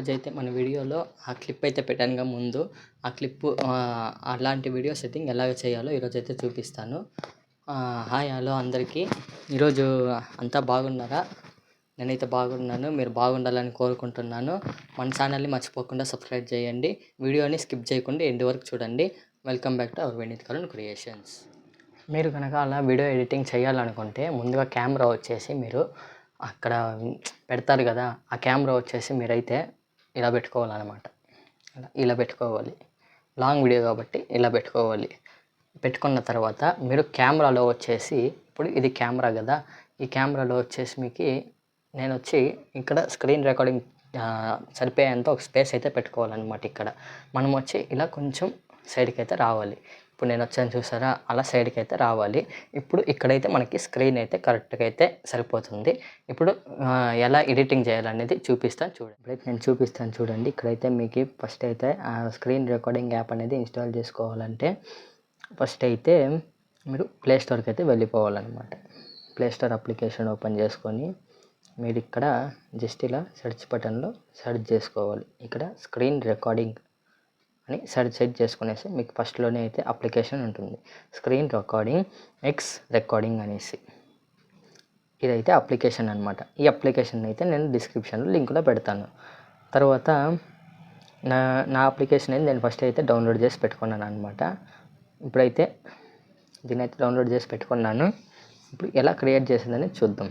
ఈరోజైతే మన వీడియోలో ఆ క్లిప్ అయితే పెట్టానుగా ముందు. ఆ క్లిప్పు అలాంటి వీడియో సెట్టింగ్ ఎలాగ చేయాలో ఈరోజైతే చూపిస్తాను. హాయ్ హలో అందరికీ. ఈరోజు అంతా బాగున్నారా? నేనైతే బాగున్నాను. మీరు బాగుండాలని కోరుకుంటున్నాను. మన ఛానల్ని మర్చిపోకుండా సబ్స్క్రైబ్ చేయండి. వీడియోని స్కిప్ చేయకుండా ఎండ్ వరకు చూడండి. Welcome back to our Vineeth Karun creations. మీరు కనుక అలా వీడియో ఎడిటింగ్ చేయాలనుకుంటే ముందుగా కెమెరా వచ్చేసి మీరు అక్కడ పెడతారు కదా, ఆ కెమెరా వచ్చేసి మీరైతే ఇలా పెట్టుకోవాలన్నమాట. ఇలా పెట్టుకోవాలి. లాంగ్ వీడియో కాబట్టి ఇలా పెట్టుకోవాలి. పెట్టుకున్న తర్వాత మీరు కెమెరాలో వచ్చేసి, ఇప్పుడు ఇది కెమెరా కదా, ఈ కెమెరాలో వచ్చేసి మీకు నేను వచ్చి ఇక్కడ స్క్రీన్ రికార్డింగ్ సరిపోయేంత ఒక స్పేస్ అయితే పెట్టుకోవాలన్నమాట. ఇక్కడ మనం వచ్చి ఇలా కొంచెం సైడ్కి అయితే రావాలి. ఇప్పుడు నేను వచ్చాను చూసారా, అలా సైడ్కి అయితే రావాలి. ఇప్పుడు ఇక్కడైతే మనకి స్క్రీన్ అయితే కరెక్ట్గా అయితే సరిపోతుంది. ఇప్పుడు ఎలా ఎడిటింగ్ చేయాలనేది చూపిస్తాను చూడండి. ఇప్పుడైతే నేను చూపిస్తాను చూడండి. ఇక్కడైతే మీకు ఫస్ట్ అయితే ఆ స్క్రీన్ రికార్డింగ్ యాప్ అనేది ఇన్స్టాల్ చేసుకోవాలంటే ఫస్ట్ అయితే మీరు ప్లే స్టోర్కి అయితే వెళ్ళిపోవాలన్నమాట. ప్లే స్టోర్ అప్లికేషన్ ఓపెన్ చేసుకొని మీరు ఇక్కడ జస్ట్ ఇలా సెర్చ్ బటన్లో సెర్చ్ చేసుకోవాలి. ఇక్కడ స్క్రీన్ రికార్డింగ్ అని సెట్ చేసుకునేసి మీకు ఫస్ట్లోనే అయితే అప్లికేషన్ ఉంటుంది, స్క్రీన్ రికార్డింగ్ ఎక్స్ రికార్డింగ్ అనేసి. ఇదైతే అప్లికేషన్ అనమాట. ఈ అప్లికేషన్ అయితే నేను డిస్క్రిప్షన్లో లింక్లో పెడతాను. తర్వాత నా అప్లికేషన్ అయితే నేను ఫస్ట్ అయితే డౌన్లోడ్ చేసి పెట్టుకున్నాను అనమాట. ఇప్పుడైతే దీన్ని అయితే డౌన్లోడ్ చేసి పెట్టుకున్నాను. ఇప్పుడు ఎలా క్రియేట్ చేసిందని చూద్దాం.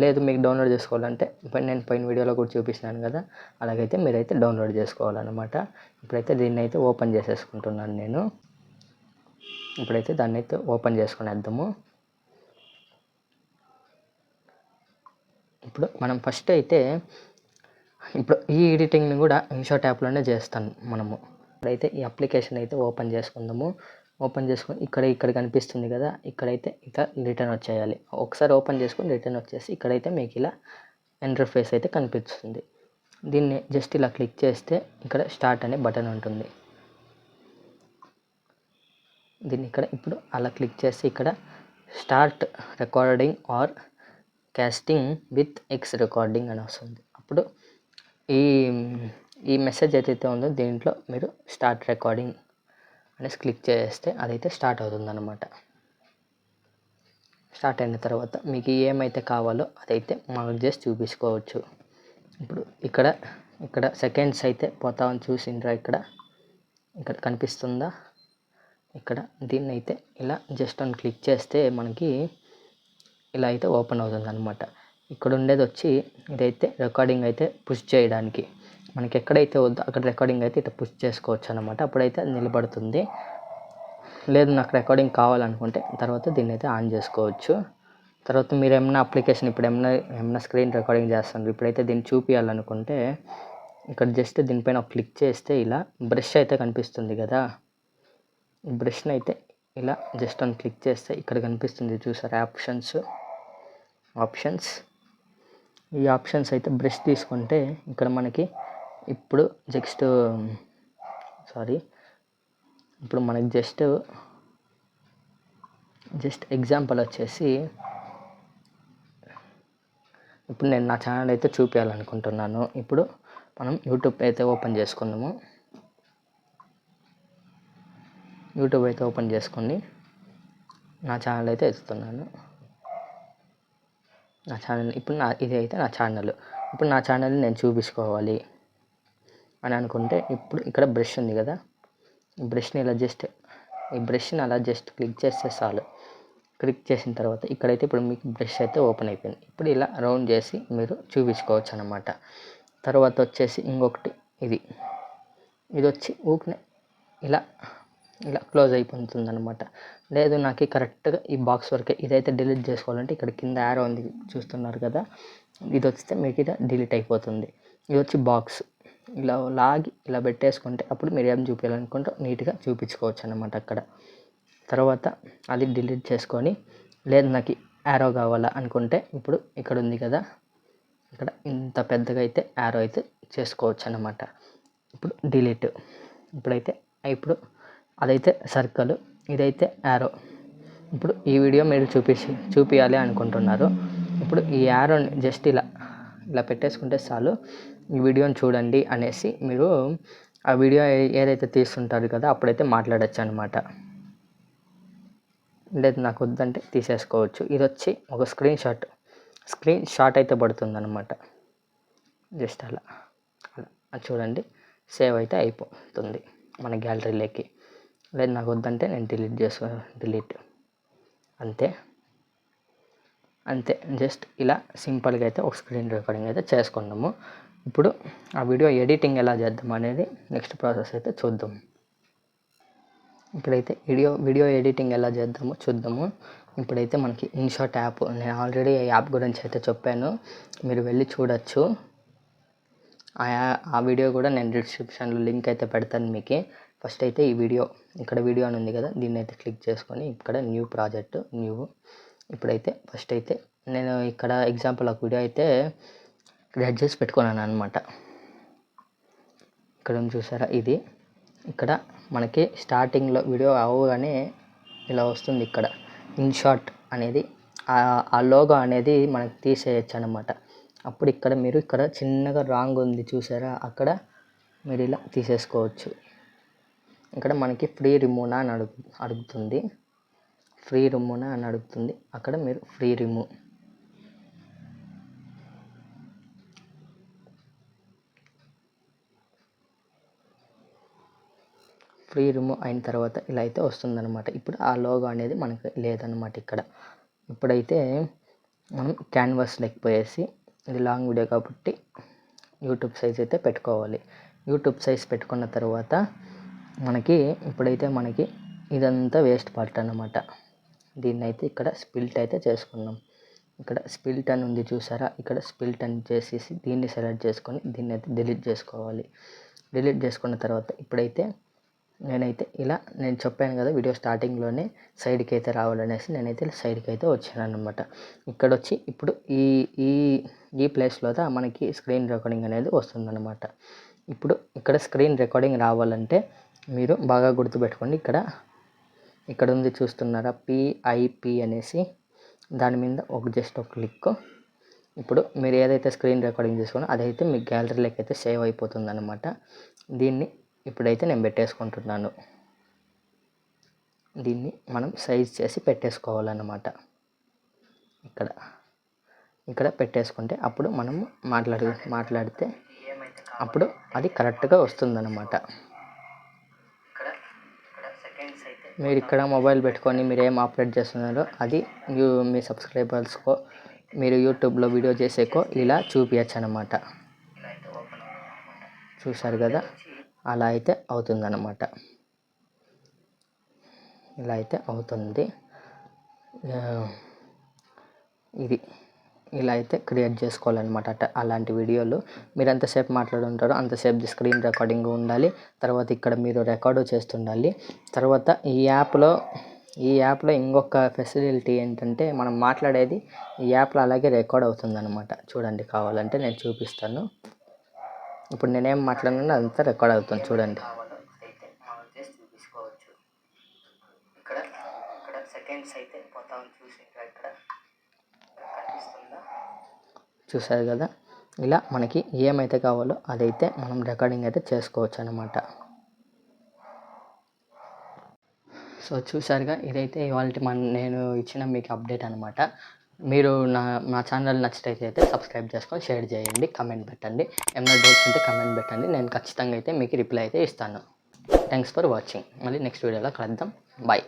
లేదు మీకు డౌన్లోడ్ చేసుకోవాలంటే నేను పోయిన వీడియోలో కూడా చూపిస్తున్నాను కదా, అలాగైతే మీరైతే డౌన్లోడ్ చేసుకోవాలన్నమాట. ఇప్పుడైతే దీన్ని అయితే ఓపెన్ చేసేసుకుంటున్నాను నేను. ఇప్పుడైతే దాన్ని అయితే ఓపెన్ చేసుకునేద్దాము. ఇప్పుడు మనం ఫస్ట్ అయితే ఇప్పుడు ఈ ఎడిటింగ్ని కూడా ఇన్షాట్ యాప్లోనే చేస్తాను మనము. ఇప్పుడైతే ఈ అప్లికేషన్ అయితే ఓపెన్ చేసుకుందాము. ఓపెన్ చేసుకొని ఇక్కడ కనిపిస్తుంది కదా, ఇక్కడైతే ఇట్లా రిటర్న్ వచ్చేయాలి. ఒకసారి ఓపెన్ చేసుకొని రిటర్న్ వచ్చేసి ఇక్కడైతే మీకు ఇలా ఇంటర్ఫేస్ అయితే కనిపిస్తుంది. దీన్ని జస్ట్ ఇలా క్లిక్ చేస్తే ఇక్కడ స్టార్ట్ అనే బటన్ ఉంటుంది. దీన్ని ఇక్కడ ఇప్పుడు అలా క్లిక్ చేసి ఇక్కడ start recording or casting with X recording అని వస్తుంది. అప్పుడు ఈ మెసేజ్ ఏదైతే ఉందో దీంట్లో మీరు స్టార్ట్ రికార్డింగ్ అనేసి క్లిక్ చేస్తే అదైతే స్టార్ట్ అవుతుందన్నమాట. స్టార్ట్ అయిన తర్వాత మీకు ఏమైతే కావాలో అదైతే మార్క్ చేసి చూపించుకోవచ్చు. ఇప్పుడు ఇక్కడ సెకండ్స్ అయితే పోతామని చూసిండ్రా, ఇక్కడ కనిపిస్తుందా, ఇక్కడ దీన్ని అయితే ఇలా జస్ట్ అని క్లిక్ చేస్తే మనకి ఇలా అయితే ఓపెన్ అవుతుంది అనమాట. ఇక్కడ ఉండేది వచ్చి ఇదైతే రికార్డింగ్ అయితే పుష్ చేయడానికి, మనకి ఎక్కడైతే వద్దో అక్కడ రికార్డింగ్ అయితే ఇట్లా పుష్ చేసుకోవచ్చు అనమాట. అప్పుడైతే నిలబడుతుంది. లేదు నాకు రికార్డింగ్ కావాలనుకుంటే తర్వాత దీన్ని అయితే ఆన్ చేసుకోవచ్చు. తర్వాత మీరు ఏమన్నా అప్లికేషన్ ఇప్పుడు ఏమన్నా స్క్రీన్ రికార్డింగ్ చేస్తున్నారు, ఇప్పుడైతే దీన్ని చూపించాలనుకుంటే ఇక్కడ జస్ట్ దీనిపైన క్లిక్ చేస్తే ఇలా బ్రష్ అయితే కనిపిస్తుంది కదా, ఈ బ్రష్ని అయితే ఇలా జస్ట్ అని క్లిక్ చేస్తే ఇక్కడ కనిపిస్తుంది చూసారా ఆప్షన్స్. ఈ ఆప్షన్స్ అయితే బ్రష్ తీసుకుంటే ఇక్కడ మనకి ఇప్పుడు మనకి జస్ట్ ఎగ్జాంపుల్ వచ్చేసి ఇప్పుడు నేను నా ఛానల్ అయితే చూపించాలనుకుంటున్నాను. ఇప్పుడు మనం యూట్యూబ్ అయితే ఓపెన్ చేసుకుందాము. యూట్యూబ్ అయితే ఓపెన్ చేసుకొని నా ఛానల్ అయితే ఎత్తుతున్నాను. నా ఛానల్ ఇప్పుడు ఇది అయితే నా ఛానల్. ఇప్పుడు నా ఛానల్ని నేను చూపించుకోవాలి అని అనుకుంటే ఇప్పుడు ఇక్కడ బ్రష్ ఉంది కదా, ఈ బ్రష్ని అలా జస్ట్ క్లిక్ చేస్తే చాలు. క్లిక్ చేసిన తర్వాత ఇక్కడైతే ఇప్పుడు మీకు బ్రష్ అయితే ఓపెన్ అయిపోయింది. ఇప్పుడు ఇలా రౌండ్ చేసి మీరు చూపించుకోవచ్చు అన్నమాట. తర్వాత వచ్చేసి ఇంకొకటి ఇది వచ్చి ఊరికనే ఇలా క్లోజ్ అయిపోతుంది అనమాట. లేదు నాకు కరెక్ట్గా ఈ బాక్స్ వరకే ఇదైతే డిలీట్ చేసుకోవాలంటే ఇక్కడ కింద యారో ఉంది చూస్తున్నారు కదా, ఇది వస్తే మీకు ఇది డిలీట్ అయిపోతుంది. ఇది వచ్చి బాక్స్ ఇలా లాగి ఇలా పెట్టేసుకుంటే అప్పుడు మీరు ఏం చూపించాలనుకుంటే నీట్గా చూపించుకోవచ్చు అన్నమాట అక్కడ. తర్వాత అది డిలీట్ చేసుకొని, లేదు నాకు యారో కావాలా అనుకుంటే ఇప్పుడు ఇక్కడ ఉంది కదా, ఇక్కడ ఇంత పెద్దగా అయితే యారో అయితే చేసుకోవచ్చు అన్నమాట. ఇప్పుడు డిలీట్. ఇప్పుడు అదైతే సర్కిల్, ఇదైతే యారో. ఇప్పుడు ఈ వీడియో మీరు చూపించాలి అనుకుంటున్నారు. ఇప్పుడు ఈ యారోని జస్ట్ ఇలా ఇలా పెట్టేసుకుంటే చాలు. ఈ వీడియోని చూడండి అనేసి మీరు ఆ వీడియో ఏదైతే తీస్తుంటారు కదా అప్పుడైతే మాట్లాడచ్చు అనమాట. లేదు నాకు వద్దంటే తీసేసుకోవచ్చు. ఇది వచ్చి ఒక స్క్రీన్ షాట్ అయితే పడుతుందన్నమాట. జస్ట్ అలా అది చూడండి, సేవ్ అయితే అయిపోతుంది మన గ్యాలరీలోకి. లేదు నాకు వద్దంటే నేను డిలీట్ అంతే. జస్ట్ ఇలా సింపుల్గా అయితే ఒక స్క్రీన్ రికార్డింగ్ అయితే చేసుకున్నాము. ఇప్పుడు ఆ వీడియో ఎడిటింగ్ ఎలా చేద్దాం అనేది నెక్స్ట్ ప్రాసెస్ అయితే చూద్దాం. ఇప్పుడైతే వీడియో ఎడిటింగ్ ఎలా చేద్దామో చూద్దాము. ఇప్పుడైతే మనకి ఇన్షాట్ యాప్, నేను ఆల్రెడీ ఆ యాప్ గురించి అయితే చెప్పాను, మీరు వెళ్ళి చూడొచ్చు. ఆ వీడియో కూడా నేను డిస్క్రిప్షన్లో లింక్ అయితే పెడతాను మీకు. ఫస్ట్ అయితే ఈ ఇక్కడ వీడియో అని ఉంది కదా, దీన్ని అయితే క్లిక్ చేసుకొని ఇక్కడ న్యూ ప్రాజెక్ట్ ఇప్పుడైతే ఫస్ట్ అయితే నేను ఇక్కడ ఎగ్జాంపుల్ ఒక వీడియో అయితే క్రియేట్ చేసి పెట్టుకున్నాను అనమాట. ఇక్కడ చూసారా, ఇది ఇక్కడ మనకి స్టార్టింగ్లో వీడియో అవ్వగానే ఇలా వస్తుంది. ఇక్కడ ఇన్షాట్ అనేది ఆ లోగో అనేది మనకి తీసేయచ్చు అనమాట. అప్పుడు మీరు ఇక్కడ చిన్నగా రాంగ్ ఉంది చూసారా, అక్కడ మీరు ఇలా తీసేసుకోవచ్చు. ఇక్కడ మనకి ఫ్రీ రిమూవ్ అని అడుగుతుంది. అక్కడ మీరు ఫ్రీ రిమూవ్ అయిన తర్వాత ఇలా అయితే వస్తుందన్నమాట. ఇప్పుడు ఆ లోగో అనేది మనకు లేదన్నమాట ఇక్కడ. ఇప్పుడైతే మనం క్యాన్వాస్లోకి పోయేసి, ఇది లాంగ్ వీడియో కాబట్టి యూట్యూబ్ సైజ్ అయితే పెట్టుకోవాలి. యూట్యూబ్ సైజ్ పెట్టుకున్న తర్వాత ఇప్పుడైతే మనకి ఇదంతా వేస్ట్ పార్ట్ అన్నమాట. దీన్ని అయితే ఇక్కడ స్ప్లిట్ అయితే చేసుకున్నాం. ఇక్కడ స్ప్లిట్ అని ఉంది చూసారా, ఇక్కడ స్ప్లిట్ అని చేసేసి దీన్ని సెలెక్ట్ చేసుకొని దీన్ని అయితే డిలీట్ చేసుకోవాలి. డిలీట్ చేసుకున్న తర్వాత ఇప్పుడైతే నేనైతే నేను చెప్పాను కదా వీడియో స్టార్టింగ్లోనే సైడ్కి అయితే రావాలనేసి, నేనైతే సైడ్కి అయితే వచ్చాను అనమాట. ఇక్కడ వచ్చి ఇప్పుడు ఈ ప్లేస్లో మనకి స్క్రీన్ రికార్డింగ్ అనేది వస్తుందన్నమాట. ఇప్పుడు ఇక్కడ స్క్రీన్ రికార్డింగ్ రావాలంటే మీరు బాగా గుర్తుపెట్టుకోండి. ఇక్కడ ఉంది చూస్తున్నారా, PIP అనేసి, దాని మీద జస్ట్ ఒక క్లిక్. ఇప్పుడు మీరు ఏదైతే స్క్రీన్ రికార్డింగ్ చేసుకున్నా అదైతే మీ గ్యాలరీలోకి అయితే సేవ్ అయిపోతుంది అనమాట. దీన్ని ఇప్పుడైతే నేను పెట్టేసుకుంటున్నాను. దీన్ని మనం సైజ్ చేసి పెట్టేసుకోవాలన్నమాట. ఇక్కడ పెట్టేసుకుంటే అప్పుడు మనం మాట్లాడితే అప్పుడు అది కరెక్ట్గా వస్తుందన్నమాట. మీరు ఇక్కడ మొబైల్ పెట్టుకొని మీరు ఏం ఆపరేట్ చేస్తున్నారో అది మీ సబ్స్క్రైబర్స్కో మీరు యూట్యూబ్లో వీడియో చేసేకో ఇలా చూపించచ్చు అనమాట. చూసారు కదా, అలా అయితే అవుతుందన్నమాట. ఇలా అయితే అవుతుంది. ఇలా అయితే క్రియేట్ చేసుకోవాలన్నమాట. అలాంటి వీడియోలు మీరు ఎంతసేపు మాట్లాడుంటారో అంతసేపు స్క్రీన్ రికార్డింగ్ ఉండాలి. తర్వాత ఇక్కడ మీరు రికార్డు చేస్తుండాలి. తర్వాత ఈ యాప్లో ఇంకొక ఫెసిలిటీ ఏంటంటే, మనం మాట్లాడేది ఈ యాప్లో అలాగే రికార్డ్ అవుతుందన్నమాట. చూడండి, కావాలంటే నేను చూపిస్తాను. ఇప్పుడు నేనేం మాట్లాడినా అదంతా రికార్డ్ అవుతుంది చూడండి. ఇక్కడ సెకండ్స్ అయితే పోతా చూసారు కదా, ఇలా మనకి ఏమైతే కావాలో అదైతే మనం రికార్డింగ్ అయితే చేసుకోవచ్చు అనమాట. సో చూసారుగా, ఇదైతే ఇవాళ నేను ఇచ్చిన మీకు అప్డేట్ అనమాట. మీరు నా ఛానల్ నచ్చితే సబ్స్క్రైబ్ చేసుకొని షేర్ చేయండి, కమెంట్ పెట్టండి. ఏమైనా డౌట్స్ ఉంటే కమెంట్ పెట్టండి, నేను ఖచ్చితంగా అయితే మీకు రిప్లై అయితే ఇస్తాను. Thanks for watching. మళ్ళీ నెక్స్ట్ వీడియోలో కలుద్దాం. బాయ్.